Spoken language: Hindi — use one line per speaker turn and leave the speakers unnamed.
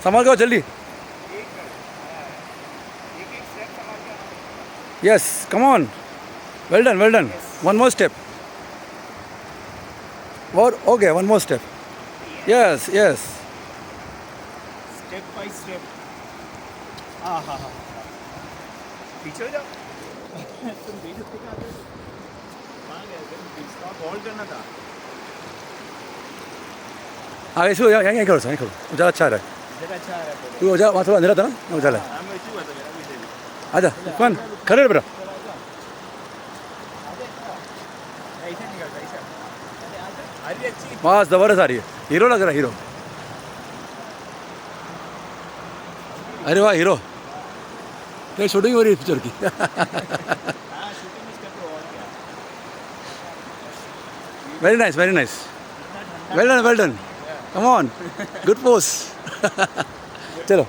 संभाल के आओ जल्दी. Yes, come on. Well done, well done. One more step. Or okay, one more step. Yes, yes.
Step by step. हाँ हाँ हाँ. पीछे हो जाओ. तुम बीच में क्या कर? कहाँ गए? इसका होल्ड करना था.
आगे से यहीं करो, यहीं करो. ज़्यादा अच्छा आ रहा है.
जगह अच्छा आ रहा है.
तू जा, वहाँ थोड़ा अंधेरा था ना, उजाला है.
हाँ मैं इसी बात मेरा भी सही.
आजा, कौन खड़े बेटा.
ऐसे निकल ऐसे. अरे अच्छी.
बस जबरदस्त आ रही है. हीरो लग रहा है, हीरो. अरे वाह हीरो. क्या शूटिंग हो रही है पिक्चर की.
हाँ शूटिंग में स्टेप और क्या.
Very nice, very nice. Well done, well done. Come on. Good pose. चलो.